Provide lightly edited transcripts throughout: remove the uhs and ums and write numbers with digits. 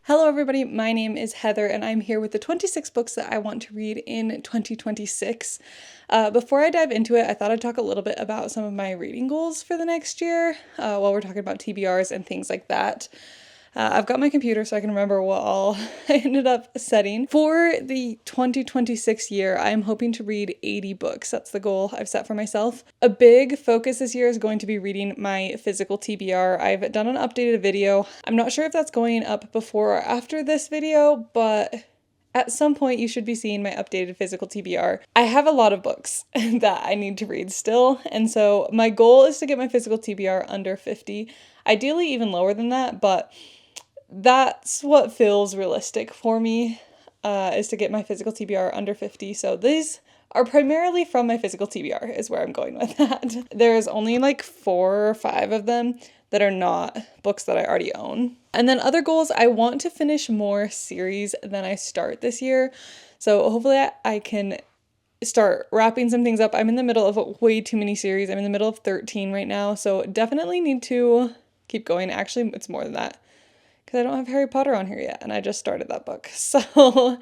Hello everybody, my name is Heather and I'm here with the 26 books that I want to read in 2026. Before I dive into it, I thought I'd talk a little bit about some of my reading goals for the next year while we're talking about TBRs and things like that. I've got my computer so I can remember what all I ended up setting. For the 2026 year, I am hoping to read 80 books. That's the goal I've set for myself. A big focus this year is going to be reading my physical TBR. I've done an updated video. I'm not sure if that's going up before or after this video, but at some point you should be seeing my updated physical TBR. I have a lot of books that I need to read still, and so my goal is to get my physical TBR under 50, ideally even lower than that, but that's what feels realistic for me, is to get my physical TBR under 50. So these are primarily from my physical TBR is where I'm going with that. There's only like 4 or 5 of them that are not books that I already own. And then other goals, I want to finish more series than I start this year. So hopefully I can start wrapping some things up. I'm in the middle of way too many series. I'm in the middle of 13 right now. So definitely need to keep going. Actually, it's more than that, because I don't have Harry Potter on here yet, and I just started that book. So,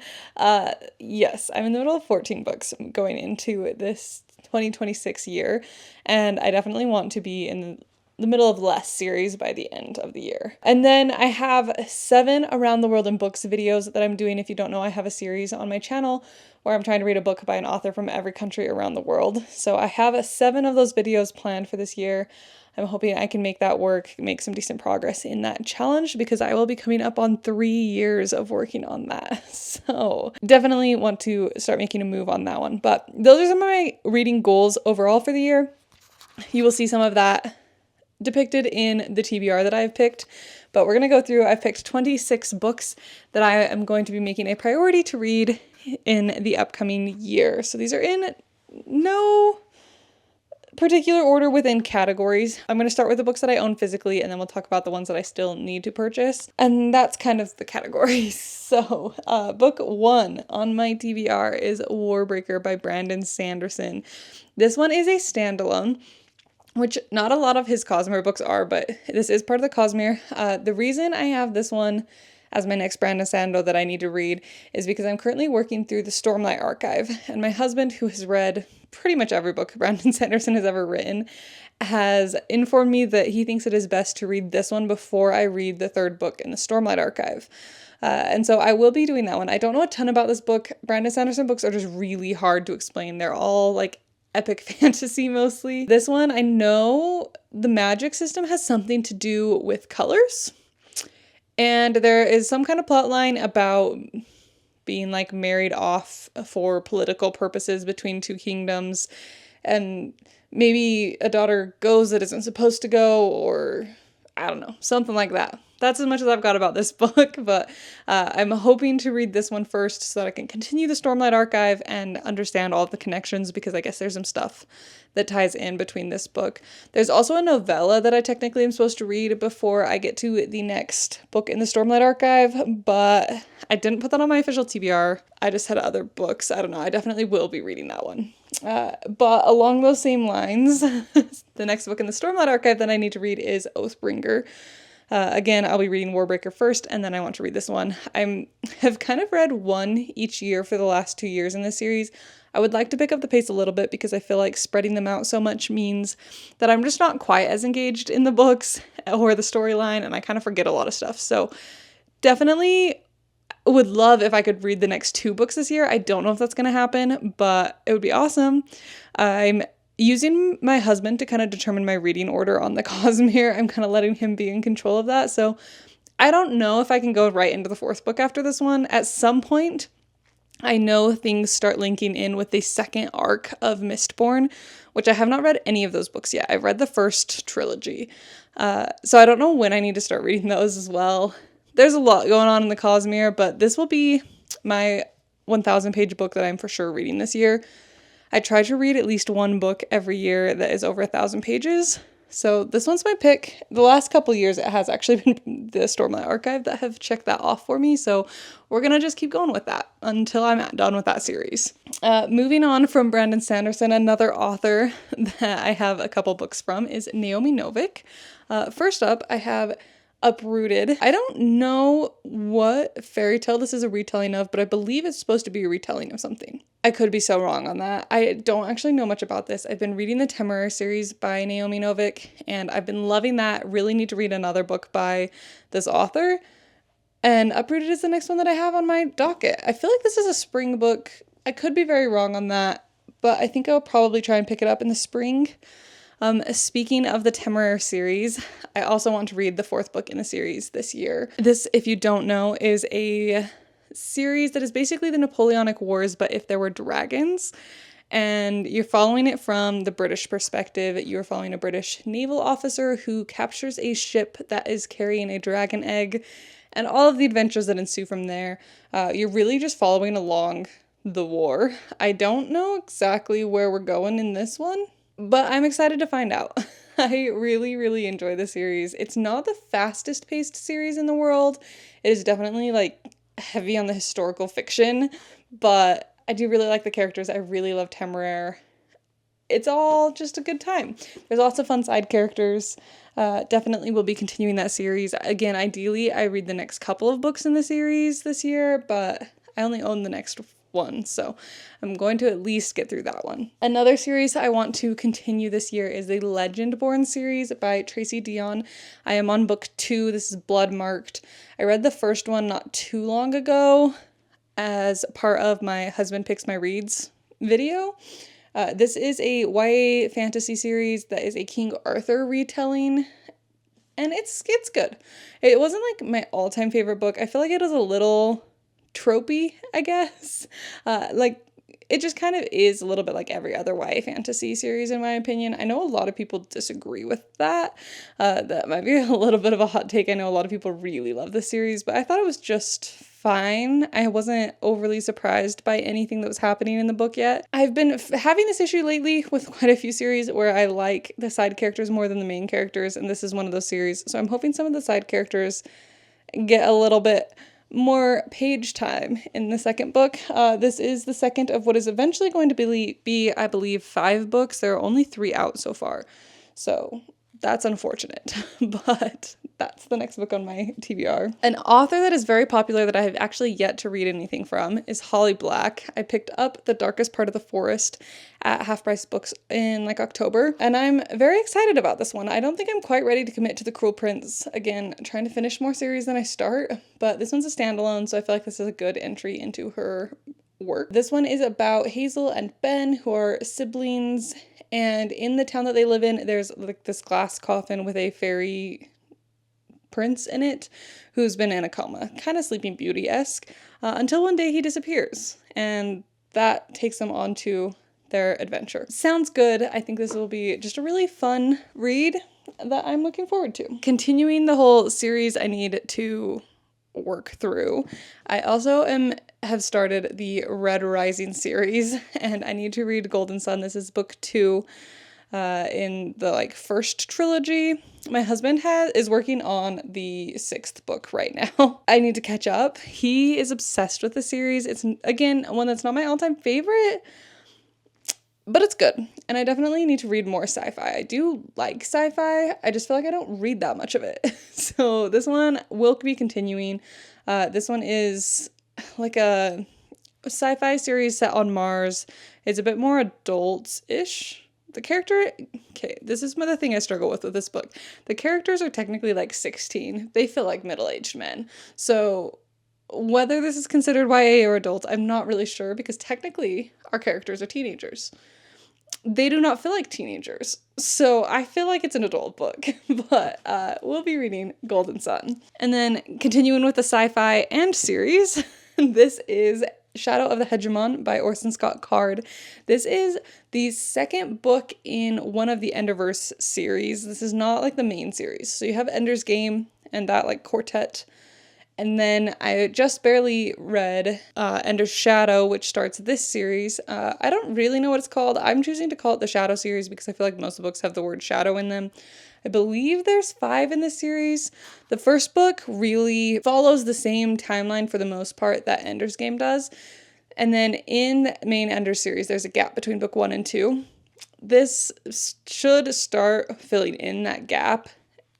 yes, I'm in the middle of 14 books going into this 2026 year, and I definitely want to be in the middle of less series by the end of the year. And then I have 7 Around the World in Books videos that I'm doing. If you don't know, I have a series on my channel where I'm trying to read a book by an author from every country around the world. So I have 7 of those videos planned for this year. I'm hoping I can make that work, make some decent progress in that challenge, because I will be coming up on 3 years of working on that. So definitely want to start making a move on that one. But those are some of my reading goals overall for the year. You will see some of that depicted in the TBR that I've picked, but we're going to go through. I've picked 26 books that I am going to be making a priority to read in the upcoming year. So these are in no particular order within categories. I'm going to start with the books that I own physically, and then we'll talk about the ones that I still need to purchase. And that's kind of the categories. So book 1 on my TBR is Warbreaker by Brandon Sanderson. This one is a standalone, which not a lot of his Cosmere books are, but this is part of the Cosmere. The reason I have this one as my next Brandon Sando that I need to read is because I'm currently working through the Stormlight Archive, and my husband, who has read pretty much every book Brandon Sanderson has ever written, has informed me that he thinks it is best to read this one before I read the 3rd book in the Stormlight Archive. And so I will be doing that one. I don't know a ton about this book. Brandon Sanderson books are just really hard to explain. They're all like epic fantasy mostly. This one, I know the magic system has something to do with colors. And there is some kind of plot line about being like married off for political purposes between 2 kingdoms, and maybe a daughter goes that isn't supposed to go, or I don't know, something like that. That's as much as I've got about this book, but I'm hoping to read this one first so that I can continue the Stormlight Archive and understand all of the connections, because I guess there's some stuff that ties in between this book. There's also a novella that I technically am supposed to read before I get to the next book in the Stormlight Archive, but I didn't put that on my official TBR. I just had other books. I don't know. I definitely will be reading that one. But along those same lines, the next book in the Stormlight Archive that I need to read is Oathbringer. Again, I'll be reading Warbreaker first, and then I want to read this one. I have kind of read one each year for the last 2 years in this series. I would like to pick up the pace a little bit, because I feel like spreading them out so much means that I'm just not quite as engaged in the books or the storyline, and I kind of forget a lot of stuff. So definitely would love if I could read the next 2 books this year. I don't know if that's going to happen, but it would be awesome. I'm using my husband to kind of determine my reading order on the Cosmere. I'm kind of letting him be in control of that. So I don't know if I can go right into the 4th book after this one. At some point, I know things start linking in with the 2nd arc of Mistborn, which I have not read any of those books yet. I've read the first trilogy. So I don't know when I need to start reading those as well. There's a lot going on in the Cosmere, but this will be my 1,000-page book that I'm for sure reading this year. I try to read at least 1 book every year that is over 1,000 pages. So this one's my pick. The last couple years, it has actually been the Stormlight Archive that have checked that off for me. So we're going to just keep going with that until I'm done with that series. Moving on from Brandon Sanderson, another author that I have a couple books from is Naomi Novik. First up, I have Uprooted. I don't know what fairy tale this is a retelling of, but I believe it's supposed to be a retelling of something. I could be so wrong on that. I don't actually know much about this. I've been reading the TBR series by Naomi Novik, and I've been loving that. Really need to read another book by this author. And Uprooted is the next one that I have on my docket. I feel like this is a spring book. I could be very wrong on that, but I think I'll probably try and pick it up in the spring. Speaking of the TBR series, I also want to read the 4th book in the series this year. This, if you don't know, is a series that is basically the Napoleonic Wars, but if there were dragons. And you're following it from the British perspective. You're following a British naval officer who captures a ship that is carrying a dragon egg, and all of the adventures that ensue from there. You're really just following along the war. I don't know exactly where we're going in this one, but I'm excited to find out. I really, really enjoy the series. It's not the fastest paced series in the world. It is definitely like heavy on the historical fiction, but I do really like the characters. I really love Temeraire. It's all just a good time. There's lots of fun side characters. Definitely will be continuing that series. Again, ideally, I read the next couple of books in the series this year, but I only own the next one, so I'm going to at least get through that one. Another series I want to continue this year is the Legendborn series by Tracy Deonn. I am on book 2. This is Blood Marked. I read the first one not too long ago as part of my Husband Picks My Reads video. This is a YA fantasy series that is a King Arthur retelling, and it's good. It wasn't like my all-time favorite book. I feel like it was a little tropey, I guess. It just kind of is a little bit like every other YA fantasy series, in my opinion. I know a lot of people disagree with that. That might be a little bit of a hot take. I know a lot of people really love this series, but I thought it was just fine. I wasn't overly surprised by anything that was happening in the book yet. I've been having this issue lately with quite a few series where I like the side characters more than the main characters, and this is one of those series. So I'm hoping some of the side characters get a little bit more page time in the second book. This is the second of what is eventually going to be, I believe, 5 books. There are only 3 out so far. So that's unfortunate, but that's the next book on my TBR. An author that is very popular that I have actually yet to read anything from is Holly Black. I picked up The Darkest Part of the Forest at Half Price Books in like October, and I'm very excited about this one. I don't think I'm quite ready to commit to The Cruel Prince. Again, trying to finish more series than I start, but this one's a standalone, so I feel like this is a good entry into her work. This one is about Hazel and Ben, who are siblings, and in the town that they live in, there's like this glass coffin with a fairy prince in it who's been in a coma, kind of Sleeping Beauty-esque, until one day he disappears, and that takes them on to their adventure. Sounds good. I think this will be just a really fun read that I'm looking forward to. Continuing the whole series I need to work through, I also have started the Red Rising series, and I need to read Golden Sun. This is book 2 in the first trilogy. My husband is working on the 6th book right now. I need to catch up. He is obsessed with the series. It's, again, one that's not my all-time favorite, but it's good, and I definitely need to read more sci-fi. I do like sci-fi, I just feel like I don't read that much of it. So this one will be continuing. This one is like a sci-fi series set on Mars. It's a bit more adult-ish. This is another thing I struggle with this book. The characters are technically like 16. They feel like middle-aged men. So whether this is considered YA or adult, I'm not really sure, because technically our characters are teenagers. They do not feel like teenagers. So I feel like it's an adult book, but we'll be reading Golden Sun. And then continuing with the sci-fi and series, this is Shadow of the Hegemon by Orson Scott Card. This is the 2nd book in one of the Enderverse series. This is not like the main series. So you have Ender's Game and that like quartet. And then I just barely read Ender's Shadow, which starts this series. I don't really know what it's called. I'm choosing to call it the Shadow series because I feel like most of the books have the word shadow in them. I believe there's 5 in this series. The first book really follows the same timeline for the most part that Ender's Game does. And then in the main Ender series, there's a gap between book 1 and 2. This should start filling in that gap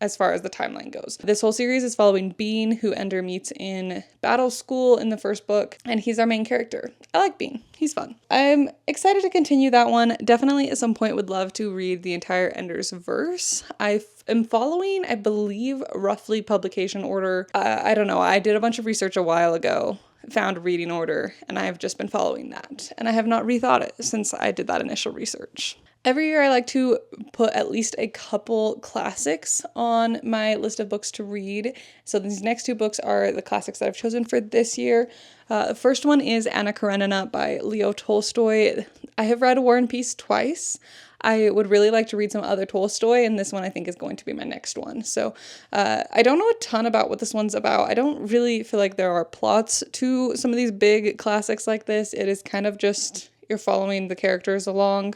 as far as the timeline goes. This whole series is following Bean, who Ender meets in battle school in the first book, and he's our main character. I like Bean. He's fun. I'm excited to continue that one. Definitely at some point would love to read the entire Ender's verse. I am following, I believe, roughly publication order. I don't know. I did a bunch of research a while ago, found a reading order, and I have just been following that. And I have not rethought it since I did that initial research. Every year I like to put at least a couple classics on my list of books to read. So these next two books are the classics that I've chosen for this year. The first one is Anna Karenina by Leo Tolstoy. I have read War and Peace twice. I would really like to read some other Tolstoy, and this one I think is going to be my next one. So I don't know a ton about what this one's about. I don't really feel like there are plots to some of these big classics like this. It is kind of just you're following the characters along.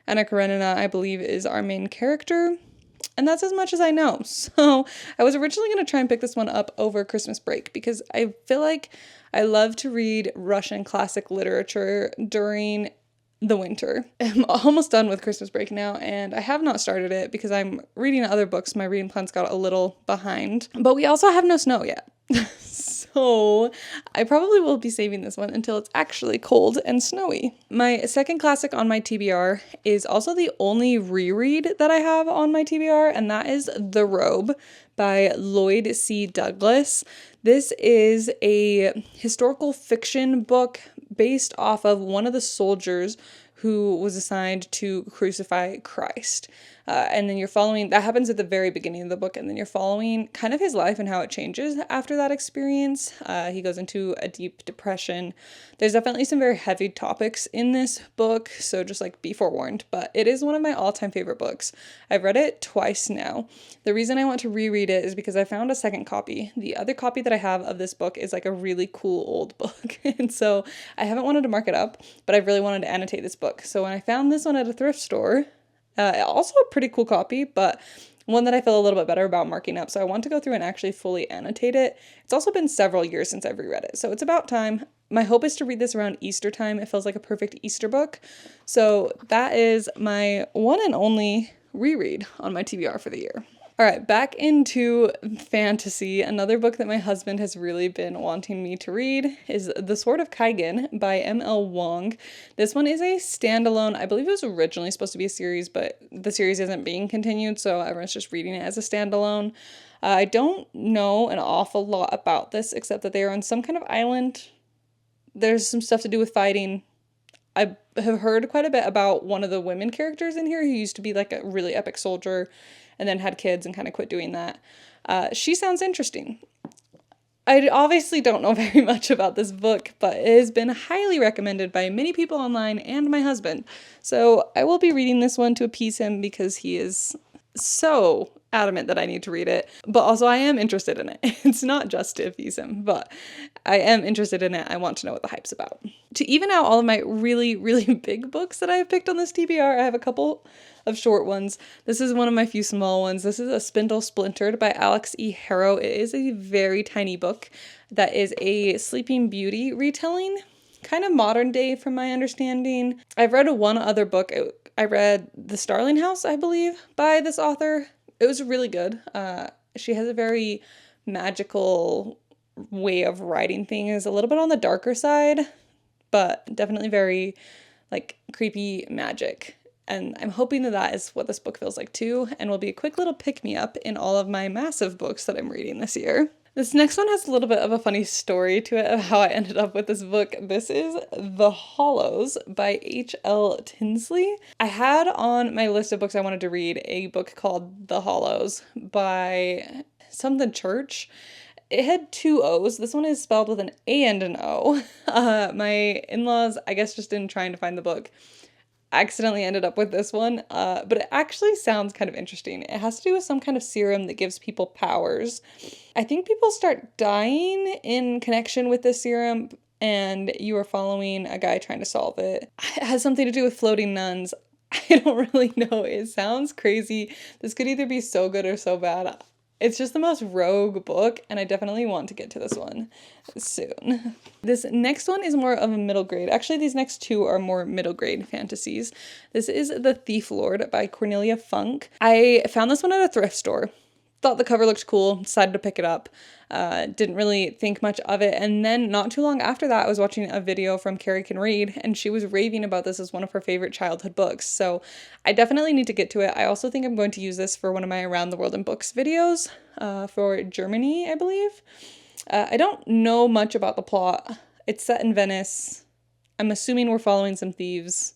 Anna Karenina, I believe, is our main character, and that's as much as I know. So I was originally going to try and pick this one up over Christmas break because I feel like I love to read Russian classic literature during the winter. I'm almost done with Christmas break now, and I have not started it because I'm reading other books. My reading plans got a little behind, but we also have no snow yet. So I probably will be saving this one until it's actually cold and snowy. My second classic on my TBR is also the only reread that I have on my TBR, and that is The Robe by Lloyd C. Douglas. This is a historical fiction book based off of one of the soldiers who was assigned to crucify Christ. And then you're following, that happens at the very beginning of the book, and then you're following kind of his life and how it changes after that experience. He goes into a deep depression. There's definitely some very heavy topics in this book, so just like be forewarned, but it is one of my all-time favorite books. I've read it twice now. The reason I want to reread it is because I found a second copy. The other copy that I have of this book is like a really cool old book, and so I haven't wanted to mark it up, but I really wanted to annotate this book. So when I found this one at a thrift store, also a pretty cool copy, but one that I feel a little bit better about marking up. So I want to go through and actually fully annotate it. It's also been several years since I've reread it, so it's about time. My hope is to read this around Easter time. It feels like a perfect Easter book. So that is my one and only reread on my TBR for the year. All right, back into fantasy. Another book that my husband has really been wanting me to read is The Sword of Kaigen by M.L. Wong. This one is a standalone. I believe it was originally supposed to be a series, but the series isn't being continued, so everyone's just reading it as a standalone. I don't know an awful lot about this, except that they are on some kind of island. There's some stuff to do with fighting. I have heard quite a bit about one of the women characters in here who used to be like a really epic soldier and then had kids and kind of quit doing that. She sounds interesting. I obviously don't know very much about this book, but it has been highly recommended by many people online and my husband. So I will be reading this one to appease him because he is so adamant that I need to read it, but also I am interested in it. It's not just to appease him, but I am interested in it. I want to know what the hype's about. To even out all of my really, really big books that I have picked on this TBR, I have a couple of short ones. This is one of my few small ones. This is A Spindle Splintered by Alex E. Harrow. It is a very tiny book that is a Sleeping Beauty retelling, kind of modern day from my understanding. I've read one other book. I read The Starling House, I believe, by this author. It was really good. She has a very magical way of writing things, a little bit on the darker side, but definitely very like creepy magic. And I'm hoping that that is what this book feels like too, and will be a quick little pick-me-up in all of my massive books that I'm reading this year. This next one has a little bit of a funny story to it of how I ended up with this book. This is The Hollows by H.L. Tinsley. I had on my list of books I wanted to read a book called The Hollows by something Church. It had two O's. This one is spelled with an A and an O. My in-laws, I guess, just in trying to find the book, accidentally ended up with this one, but it actually sounds kind of interesting. It has to do with some kind of serum that gives people powers. I think people start dying in connection with this serum, and you are following a guy trying to solve it. It has something to do with floating nuns. I don't really know. It sounds crazy. This could either be so good or so bad. It's just the most rogue book, and I definitely want to get to this one soon. This next one is more of a middle grade. Actually, these next two are more middle grade fantasies. This is The Thief Lord by Cornelia Funk. I found this one at a thrift store. thought the cover looked cool, decided to pick it up. Didn't really think much of it. And then not too long after that, I was watching a video from Carrie Can Read, and she was raving about this as one of her favorite childhood books. So I definitely need to get to it. I also think I'm going to use this for one of my Around the World in Books videos for Germany, I believe. I don't know much about the plot. It's set in Venice. I'm assuming we're following some thieves.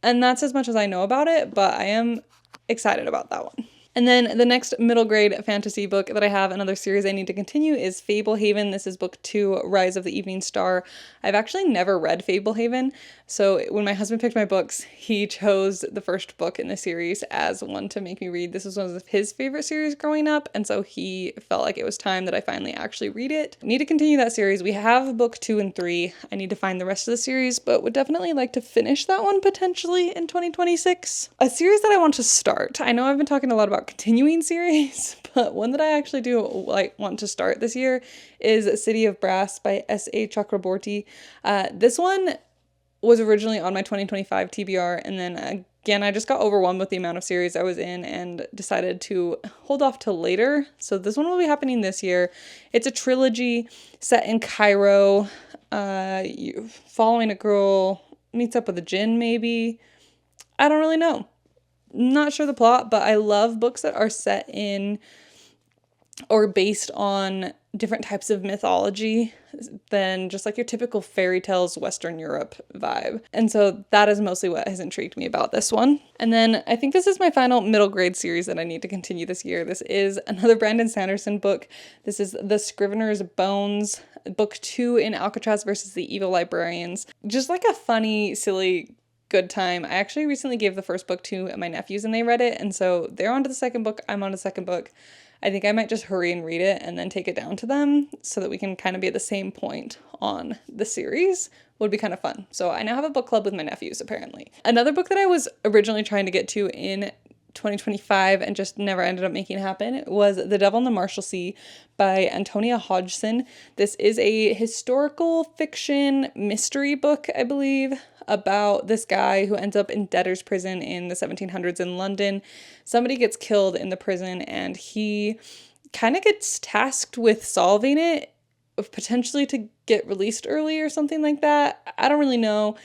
And that's as much as I know about it, but I am excited about that one. And then the next middle grade fantasy book that I have, another series I need to continue, is Fablehaven. This is book 2, Rise of the Evening Star. I've actually never read Fablehaven, so when my husband picked my books, he chose the first book in the series as one to make me read. This was one of his favorite series growing up, and so he felt like it was time that I finally actually read it. I need to continue that series. We have book 2 and 3. I need to find the rest of the series, but would definitely like to finish that one potentially in 2026. A series that I want to start. I know I've been talking a lot about continuing series, but one that I actually do want to start this year is City of Brass by S.A. Chakraborty. This one was originally on my 2025 TBR, and then again, I just got overwhelmed with the amount of series I was in and decided to hold off till later. So this one will be happening this year. It's a trilogy set in Cairo, following a girl meets up with a djinn, maybe. I don't really know. Not sure the plot, but I love books that are set in or based on different types of mythology than just like your typical fairy tales Western Europe vibe. And so that is mostly what has intrigued me about this one. And then I think this is my final middle grade series that I need to continue this year. This is another Brandon Sanderson book. This is The Scrivener's Bones, book 2 in Alcatraz versus the Evil Librarians. Just like a funny, silly, good time. I actually recently gave the first book to my nephews and they read it, and so they're on to the second book, I'm on to the second book. I think I might just hurry and read it and then take it down to them so that we can kind of be at the same point on the series. Would be kind of fun. So I now have a book club with my nephews, apparently. Another book that I was originally trying to get to in 2025 and just never ended up making happen was The Devil in the Marshalsea by Antonia Hodgson. This is a historical fiction mystery book, I believe, about this guy who ends up in debtor's prison in the 1700s in London. Somebody gets killed in the prison and he kind of gets tasked with solving it, potentially to get released early or something like that. I don't really know.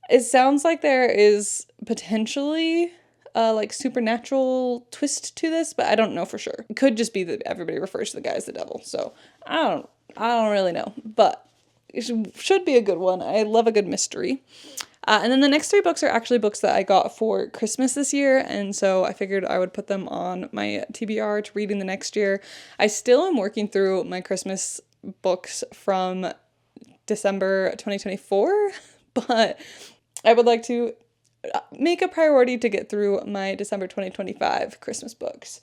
It sounds like there is potentially like supernatural twist to this, but I don't know for sure. It could just be that everybody refers to the guy as the devil, so I don't really know, but it should be a good one. I love a good mystery. And then the next 3 books are actually books that I got for Christmas this year, and so I figured I would put them on my TBR to read in the next year. I still am working through my Christmas books from December 2024, but I would like to make a priority to get through my December 2025 Christmas books.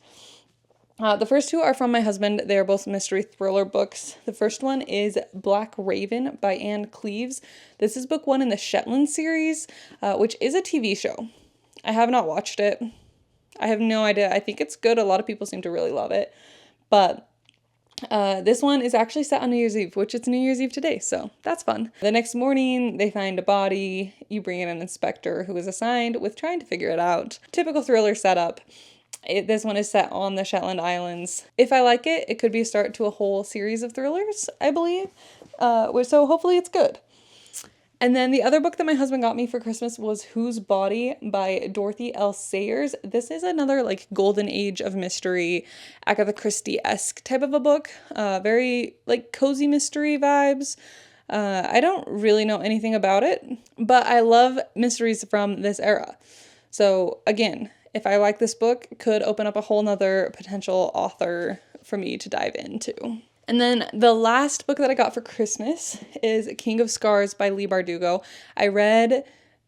The first 2 are from my husband. They are both mystery thriller books. The first one is Black Raven by Anne Cleves. This is book 1 in the Shetland series, which is a TV show. I have not watched it. I have no idea. I think it's good. A lot of people seem to really love it. But this one is actually set on New Year's Eve, which it's New Year's Eve today, so that's fun. The next morning, they find a body. You bring in an inspector who is assigned with trying to figure it out. Typical thriller setup. This one is set on the Shetland Islands. If I like it, it could be a start to a whole series of thrillers, I believe. So hopefully it's good. And then the other book that my husband got me for Christmas was Whose Body by Dorothy L. Sayers. This is another like golden age of mystery, Agatha Christie-esque type of a book. Very like cozy mystery vibes. I don't really know anything about it, but I love mysteries from this era. So again, if I like this book, could open up a whole nother potential author for me to dive into. And then the last book that I got for Christmas is King of Scars by Leigh Bardugo. I read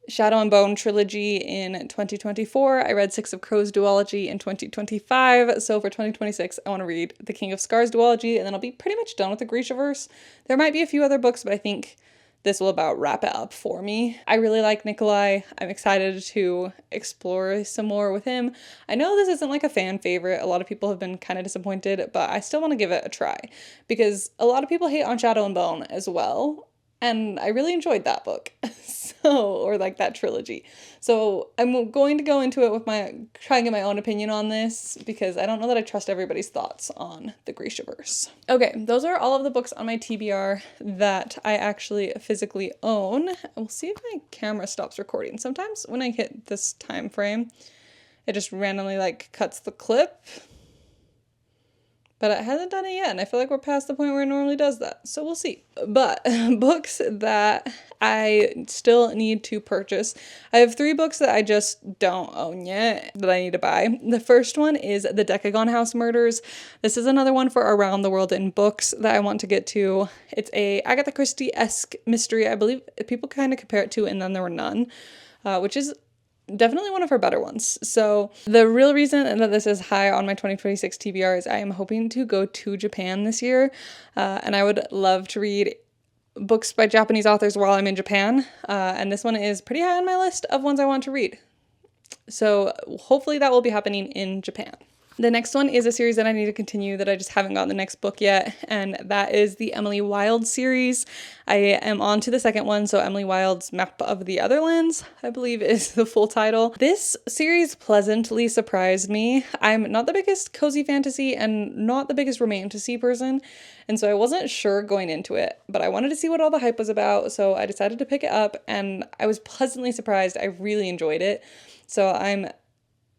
Shadow and Bone trilogy in 2024. I read Six of Crows duology in 2025. So for 2026, I want to read the King of Scars duology, and then I'll be pretty much done with the Grishaverse. There might be a few other books, but I think this will about wrap it up for me. I really like Nikolai. I'm excited to explore some more with him. I know this isn't like a fan favorite. A lot of people have been kind of disappointed, but I still want to give it a try because a lot of people hate on Shadow and Bone as well. And I really enjoyed that book. or like that trilogy. So I'm going to go into it with try and get my own opinion on this because I don't know that I trust everybody's thoughts on the Grishaverse. Okay, those are all of the books on my TBR that I actually physically own. We'll see if my camera stops recording. Sometimes when I hit this time frame, it just randomly like cuts the clip. But it hasn't done it yet, and I feel like we're past the point where it normally does that, so we'll see. But books that I still need to purchase. I have 3 books that I just don't own yet that I need to buy. The first one is The Decagon House Murders. This is another one for Around the World in Books that I want to get to. It's a Agatha Christie-esque mystery. I believe people kind of compare it to And Then There Were None, which is definitely one of her better ones. So the real reason that this is high on my 2026 TBR is I am hoping to go to Japan this year, and I would love to read books by Japanese authors while I'm in Japan, and this one is pretty high on my list of ones I want to read. So hopefully that will be happening in Japan. The next one is a series that I need to continue that I just haven't gotten the next book yet, and that is the Emily Wilde series. I am on to the second one, so Emily Wilde's Map of the Otherlands, I believe is the full title. This series pleasantly surprised me. I'm not the biggest cozy fantasy and not the biggest romantasy person, and so I wasn't sure going into it, but I wanted to see what all the hype was about, so I decided to pick it up, and I was pleasantly surprised. I really enjoyed it, so I'm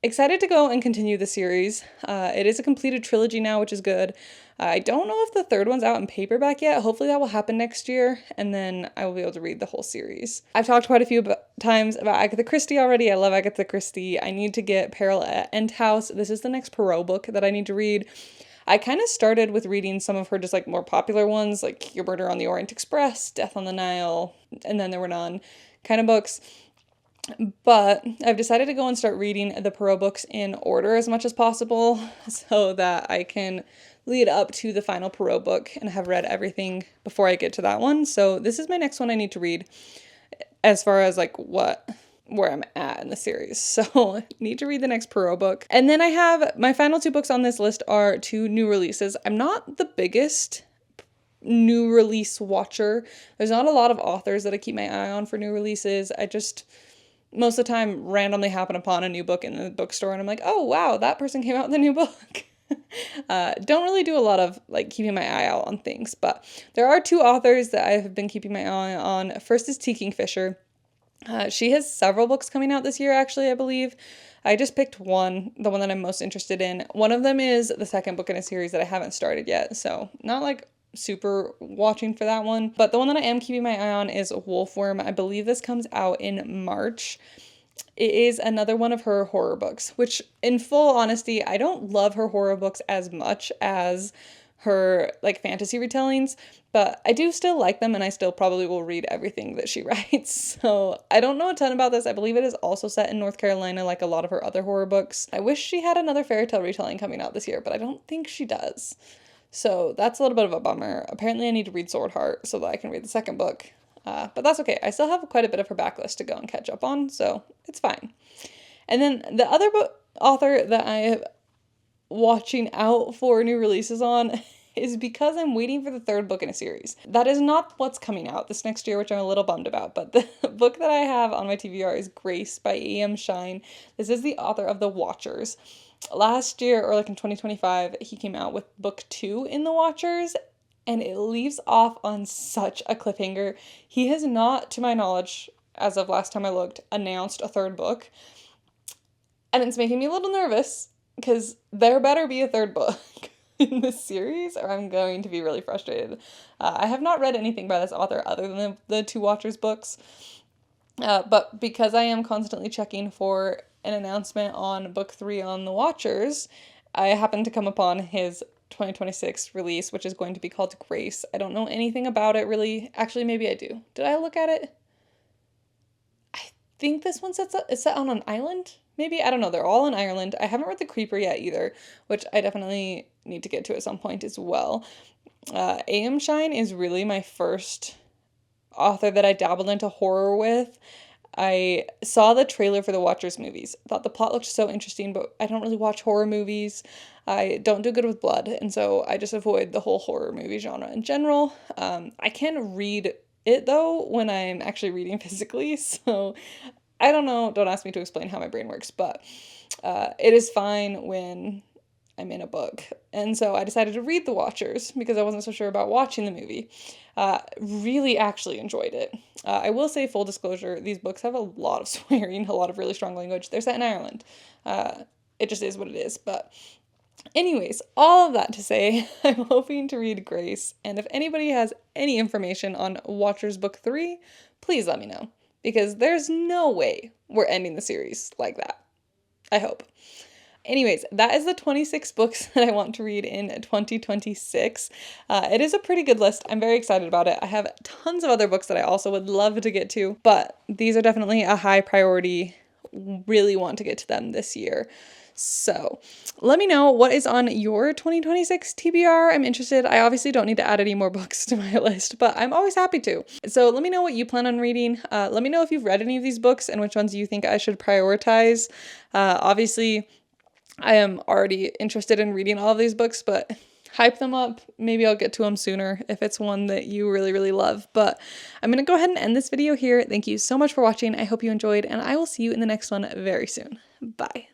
excited to go and continue the series. It is a completed trilogy now, which is good. I don't know if the third one's out in paperback yet. Hopefully that will happen next year, and then I will be able to read the whole series. I've talked quite a few times about Agatha Christie already. I love Agatha Christie. I need to get Peril at End House. This is the next Poirot book that I need to read. I kind of started with reading some of her just like more popular ones, like Your Murder on the Orient Express, Death on the Nile, And Then There Were None kind of books. But I've decided to go and start reading the Poirot books in order as much as possible so that I can lead up to the final Poirot book and have read everything before I get to that one. So this is my next one I need to read as far as like where I'm at in the series. So I need to read the next Poirot book. And then I have my final 2 books on this list are 2 new releases. I'm not the biggest new release watcher. There's not a lot of authors that I keep my eye on for new releases. I just most of the time randomly happen upon a new book in the bookstore and I'm like, oh wow, that person came out with a new book. Don't really do a lot of like keeping my eye out on things, but there are 2 authors that I have been keeping my eye on. First is T. Kingfisher. She has several books coming out this year, actually, I believe. I just picked one, the one that I'm most interested in. One of them is the second book in a series that I haven't started yet, so not like super watching for that one. But the one that I am keeping my eye on is Wolfworm. I believe this comes out in March. It is another one of her horror books, which in full honesty, I don't love her horror books as much as her like fantasy retellings, but I do still like them and I still probably will read everything that she writes. So I don't know a ton about this. I believe it is also set in North Carolina like a lot of her other horror books. I wish she had another fairy tale retelling coming out this year, but I don't think she does. So that's a little bit of a bummer. Apparently I need to read Sword Heart so that I can read the second book. But that's okay. I still have quite a bit of her backlist to go and catch up on, so it's fine. And then the other author that I am watching out for new releases on is because I'm waiting for the third book in a series. That is not what's coming out this next year, which I'm a little bummed about, but the book that I have on my TBR is Grace by A.M. Shine. This is the author of The Watchers. Last year, or like in 2025, he came out with book 2 in The Watchers, and it leaves off on such a cliffhanger. He has not, to my knowledge, as of last time I looked, announced a third book. And it's making me a little nervous, because there better be a third book in this series, or I'm going to be really frustrated. I have not read anything by this author other than the 2 Watchers books. But because I am constantly checking for an announcement on book 3 on The Watchers, I happened to come upon his 2026 release, which is going to be called Grace. I don't know anything about it really. Actually, maybe I do. Did I look at it? I think this one is set on an island. Maybe, I don't know. They're all in Ireland. I haven't read The Creeper yet either, which I definitely need to get to at some point as well. A.M. Shine is really my first author that I dabbled into horror with. I saw the trailer for the Watchers movies. I thought the plot looked so interesting, but I don't really watch horror movies. I don't do good with blood, and so I just avoid the whole horror movie genre in general. I can read it though when I'm actually reading physically. So I don't know, don't ask me to explain how my brain works, but it is fine when I'm in a book. And so I decided to read The Watchers because I wasn't so sure about watching the movie. Really actually enjoyed it. I will say, full disclosure, these books have a lot of swearing, a lot of really strong language. They're set in Ireland. It just is what it is. But anyways, all of that to say, I'm hoping to read Grace. And if anybody has any information on Watchers Book 3, please let me know. Because there's no way we're ending the series like that. I hope. Anyways, that is the 26 books that I want to read in 2026. It is a pretty good list. I'm very excited about it. I have tons of other books that I also would love to get to, but these are definitely a high priority. Really want to get to them this year. So let me know what is on your 2026 TBR. I'm interested. I obviously don't need to add any more books to my list, but I'm always happy to. So let me know what you plan on reading. Let me know if you've read any of these books and which ones you think I should prioritize. Obviously, I am already interested in reading all of these books, but hype them up. Maybe I'll get to them sooner if it's one that you really, really love. But I'm going to go ahead and end this video here. Thank you so much for watching. I hope you enjoyed, and I will see you in the next one very soon. Bye.